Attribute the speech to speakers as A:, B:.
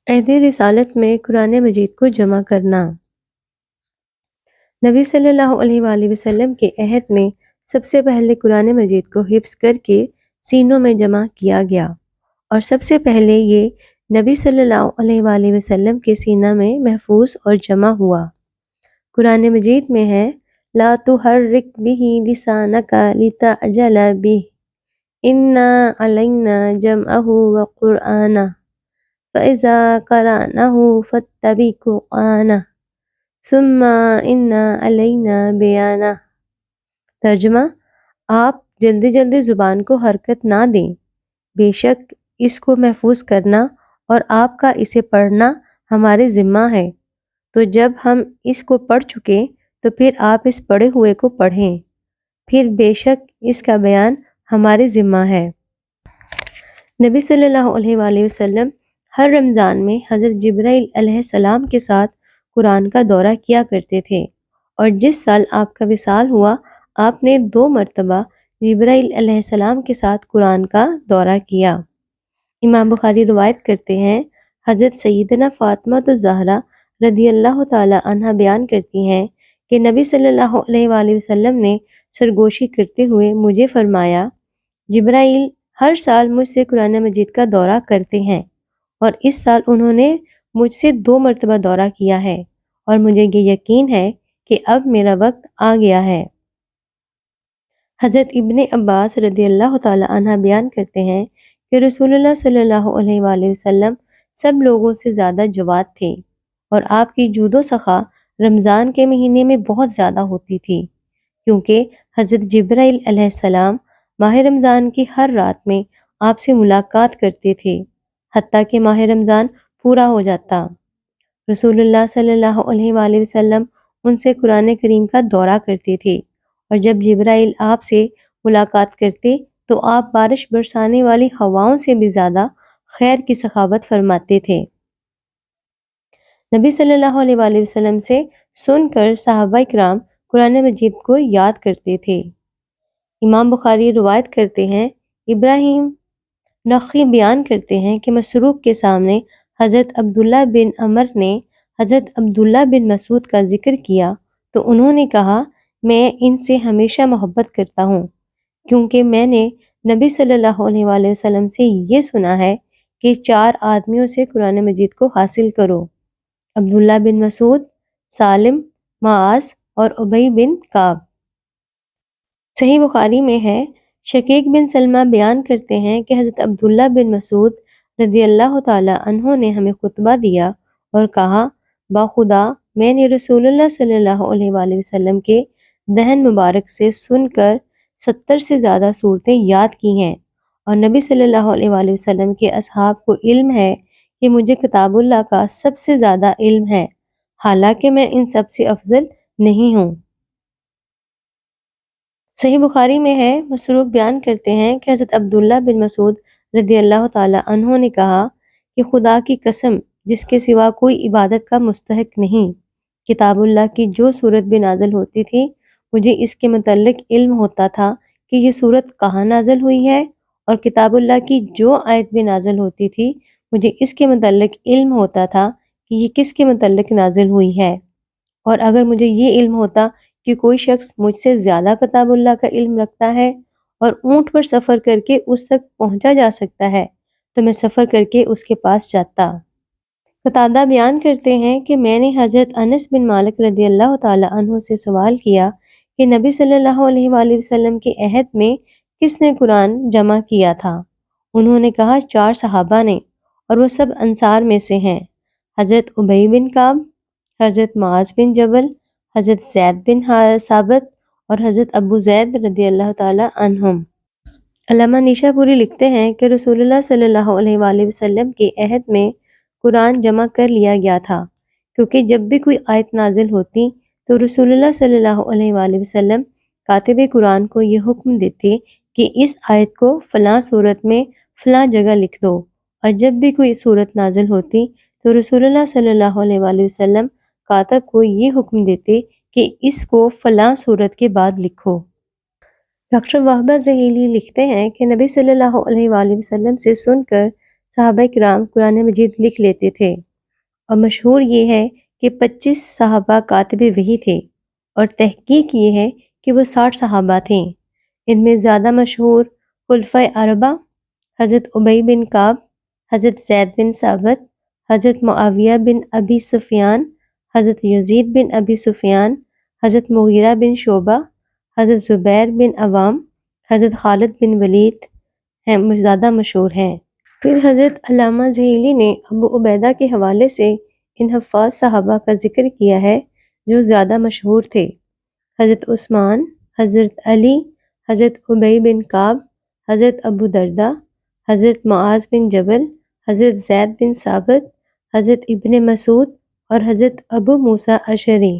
A: عہد رسالت میں قرآن مجید کو جمع کرنا۔ نبی صلی اللہ علیہ وآلہ وسلم کے عہد میں سب سے پہلے قرآن مجید کو حفظ کر کے سینوں میں جمع کیا گیا، اور سب سے پہلے یہ نبی صلی اللہ علیہ وآلہ وسلم کے سینہ میں محفوظ اور جمع ہوا۔ قرآن مجید میں ہے لا تحرک بہ لسانک لتعجل بہ انا علینا جمعہ وقرآنہ فَإِذَا قَرَأْنَاهُ فَاتَّبِعْ قُرْآنَهُ ثُمَّ إِنَّ عَلَيْنَا بَيَانَهُ۔ ترجمہ: آپ جلدی جلدی زبان کو حرکت نہ دیں، بے شک اس کو محفوظ کرنا اور آپ کا اسے پڑھنا ہمارے ذمہ ہے، تو جب ہم اس کو پڑھ چکے تو پھر آپ اس پڑھے ہوئے کو پڑھیں، پھر بے شک اس کا بیان ہمارے ذمہ ہے۔ نبی صلی اللہ علیہ وآلہ وسلم ہر رمضان میں حضرت جبرائیل علیہ السلام کے ساتھ قرآن کا دورہ کیا کرتے تھے، اور جس سال آپ کا وصال ہوا آپ نے 2 مرتبہ جبرائیل علیہ السلام کے ساتھ قرآن کا دورہ کیا۔ امام بخاری روایت کرتے ہیں، حضرت سیدنا فاطمہ الزہرا رضی اللہ تعالی عنہ بیان کرتی ہیں کہ نبی صلی اللہ علیہ وآلہ وسلم نے سرگوشی کرتے ہوئے مجھے فرمایا، جبرائیل ہر سال مجھ سے قرآن مجید کا دورہ کرتے ہیں، اور اس سال انہوں نے مجھ سے 2 مرتبہ دورہ کیا ہے، اور مجھے یہ یقین ہے کہ اب میرا وقت آ گیا ہے۔ حضرت ابن عباس رضی اللہ تعالی عنہ بیان کرتے ہیں کہ رسول اللہ صلی اللہ علیہ وآلہ وسلم سب لوگوں سے زیادہ جواد تھے، اور آپ کی جود و سخا رمضان کے مہینے میں بہت زیادہ ہوتی تھی، کیونکہ حضرت جبرائیل علیہ السلام ماہ رمضان کی ہر رات میں آپ سے ملاقات کرتے تھے، حتیٰ کہ ماہ رمضان پورا ہو جاتا۔ رسول اللہ صلی اللہ علیہ وآلہ وسلم ان سے قرآن کریم کا دورہ کرتے تھے، اور جب جبرائیل آپ سے ملاقات کرتے تو آپ بارش برسانے والی ہواؤں سے بھی زیادہ خیر کی سخاوت فرماتے تھے۔ نبی صلی اللہ علیہ وآلہ وسلم سے سن کر صحابہ کرام قرآن مجید کو یاد کرتے تھے۔ امام بخاری روایت کرتے ہیں، ابراہیم نخعی بیان کرتے ہیں کہ مسروق کے سامنے حضرت عبداللہ بن عمر نے حضرت عبداللہ بن مسعود کا ذکر کیا تو انہوں نے کہا، میں ان سے ہمیشہ محبت کرتا ہوں، کیونکہ میں نے نبی صلی اللہ علیہ وآلہ وسلم سے یہ سنا ہے کہ 4 آدمیوں سے قرآن مجید کو حاصل کرو: عبداللہ بن مسعود، سالم، معاذ اور ابی بن کعب۔ صحیح بخاری میں ہے، شقیق بن سلمہ بیان کرتے ہیں کہ حضرت عبداللہ بن مسعود رضی اللہ تعالی عنہ نے ہمیں خطبہ دیا اور کہا، باخدا میں نے رسول اللہ صلی اللہ علیہ وآلہ وسلم کے دہن مبارک سے سن کر 70 سے زیادہ صورتیں یاد کی ہیں، اور نبی صلی اللہ علیہ وآلہ وسلم کے اصحاب کو علم ہے کہ مجھے کتاب اللہ کا سب سے زیادہ علم ہے، حالانکہ میں ان سب سے افضل نہیں ہوں۔ صحیح بخاری میں ہے، مسروق بیان کرتے ہیں کہ حضرت عبداللہ بن مسعود رضی اللہ تعالی عنہ نے کہا کہ خدا کی قسم جس کے سوا کوئی عبادت کا مستحق نہیں، کتاب اللہ کی جو سورت بھی نازل ہوتی تھی مجھے اس کے متعلق علم ہوتا تھا کہ یہ سورت کہاں نازل ہوئی ہے، اور کتاب اللہ کی جو آیت بھی نازل ہوتی تھی مجھے اس کے متعلق علم ہوتا تھا کہ یہ کس کے متعلق نازل ہوئی ہے، اور اگر مجھے یہ علم ہوتا کہ کوئی شخص مجھ سے زیادہ کتاب اللہ کا علم رکھتا ہے اور اونٹ پر سفر کر کے اس تک پہنچا جا سکتا ہے تو میں سفر کر کے اس کے پاس جاتا۔ قتادہ بیان کرتے ہیں کہ میں نے حضرت انس بن مالک رضی اللہ تعالی عنہ سے سوال کیا کہ نبی صلی اللہ علیہ وآلہ وسلم کے عہد میں کس نے قرآن جمع کیا تھا؟ انہوں نے کہا 4 صحابہ نے، اور وہ سب انصار میں سے ہیں، حضرت ابی بن کعب، حضرت معاذ بن جبل، حضرت زید بن ثابت اور حضرت ابو زید رضی اللہ تعالی عنہم۔ علامہ نیشا پوری لکھتے ہیں کہ رسول اللہ صلی اللہ علیہ وآلہ وسلم کے عہد میں قرآن جمع کر لیا گیا تھا، کیونکہ جب بھی کوئی آیت نازل ہوتی تو رسول اللہ صلی اللہ علیہ وآلہ وسلم کاتب قرآن کو یہ حکم دیتے کہ اس آیت کو فلاں صورت میں فلاں جگہ لکھ دو، اور جب بھی کوئی صورت نازل ہوتی تو رسول اللہ صلی اللہ علیہ وآلہ وسلم کاتب کو یہ حکم دیتے کہ اس کو فلاں صورت کے بعد لکھو۔ ڈاکٹر وہبہ زحیلی لکھتے ہیں کہ نبی صلی اللہ علیہ وآلہ وسلم سے سن کر صحابہ کرام قرآن مجید لکھ لیتے تھے، اور مشہور یہ ہے کہ 25 صحابہ کاتب وحی تھے، اور تحقیق یہ ہے کہ وہ 60 صحابہ تھے۔ ان میں زیادہ مشہور خلفائے اربعہ حضرت ابی بن کعب، حضرت زید بن ثابت، حضرت معاویہ بن ابی سفیان، حضرت یزید بن ابی سفیان، حضرت مغیرہ بن شعبہ، حضرت زبیر بن عوام، حضرت خالد بن ولید زیادہ مشہور ہیں۔ پھر حضرت علامہ ذہیلی نے ابو عبیدہ کے حوالے سے ان حفاظ صحابہ کا ذکر کیا ہے جو زیادہ مشہور تھے: حضرت عثمان، حضرت علی، حضرت ابی بن کعب، حضرت ابو درداء، حضرت معاذ بن جبل، حضرت زید بن ثابت، حضرت ابن مسعود اور حضرت ابو موسیٰ اشعری۔